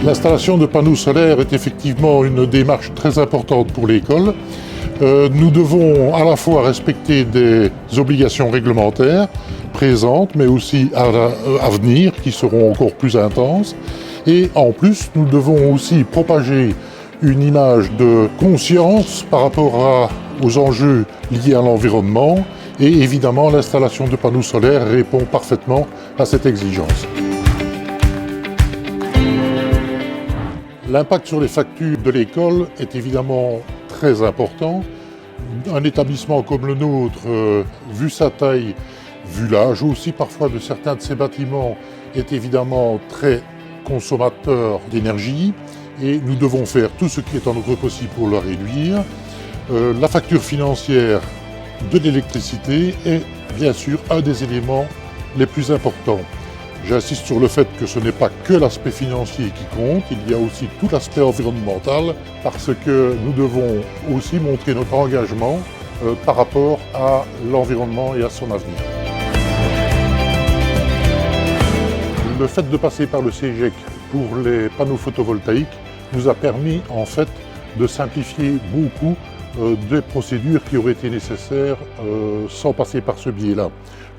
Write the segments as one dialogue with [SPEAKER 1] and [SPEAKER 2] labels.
[SPEAKER 1] L'installation de panneaux solaires est effectivement une démarche très importante pour l'école. Nous devons à la fois respecter des obligations réglementaires présentes, mais aussi à venir, qui seront encore plus intenses. Et en plus, nous devons aussi propager une image de conscience par rapport aux enjeux liés à l'environnement. Et évidemment, l'installation de panneaux solaires répond parfaitement à cette exigence. L'impact sur les factures de l'école est évidemment très important. Un établissement comme le nôtre, vu sa taille, vu l'âge aussi parfois de certains de ses bâtiments, est évidemment très consommateur d'énergie et nous devons faire tout ce qui est en notre possible pour le réduire. La facture financière de l'électricité est bien sûr un des éléments les plus importants. J'insiste sur le fait que ce n'est pas que l'aspect financier qui compte, il y a aussi tout l'aspect environnemental parce que nous devons aussi montrer notre engagement par rapport à l'environnement et à son avenir. Le fait de passer par le CEGEC pour les panneaux photovoltaïques nous a permis en fait de simplifier beaucoup des procédures qui auraient été nécessaires sans passer par ce biais-là.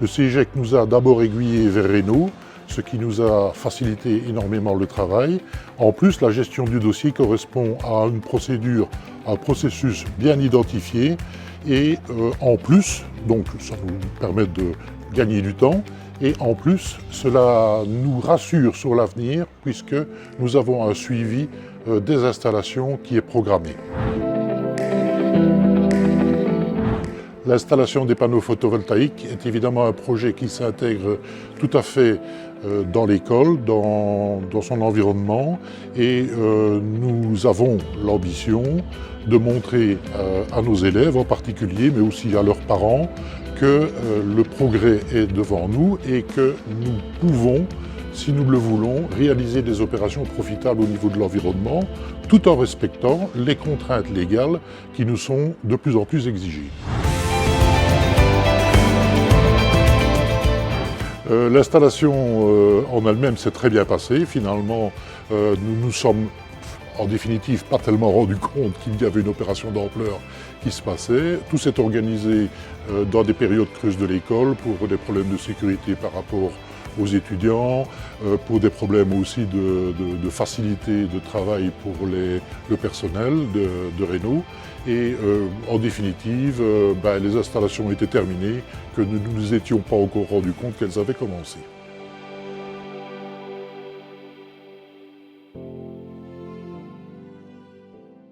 [SPEAKER 1] Le CEGEC nous a d'abord aiguillés vers Renault, ce qui nous a facilité énormément le travail. En plus, la gestion du dossier correspond à une procédure, un processus bien identifié et en plus, donc ça nous permet de gagner du temps et en plus, cela nous rassure sur l'avenir puisque nous avons un suivi des installations qui est programmé. L'installation des panneaux photovoltaïques est évidemment un projet qui s'intègre tout à fait dans l'école, dans son environnement et nous avons l'ambition de montrer à nos élèves en particulier, mais aussi à leurs parents, que le progrès est devant nous et que nous pouvons, si nous le voulons, réaliser des opérations profitables au niveau de l'environnement, tout en respectant les contraintes légales qui nous sont de plus en plus exigées. L'installation en elle-même s'est très bien passée. Finalement, nous nous sommes en définitive pas tellement rendu compte qu'il y avait une opération d'ampleur qui se passait. Tout s'est organisé dans des périodes creuses de l'école pour des problèmes de sécurité par rapport aux étudiants, pour des problèmes aussi de facilité de travail pour le personnel de Renault. Et en définitive, les installations étaient terminées, que nous ne nous étions pas encore rendu compte qu'elles avaient commencé.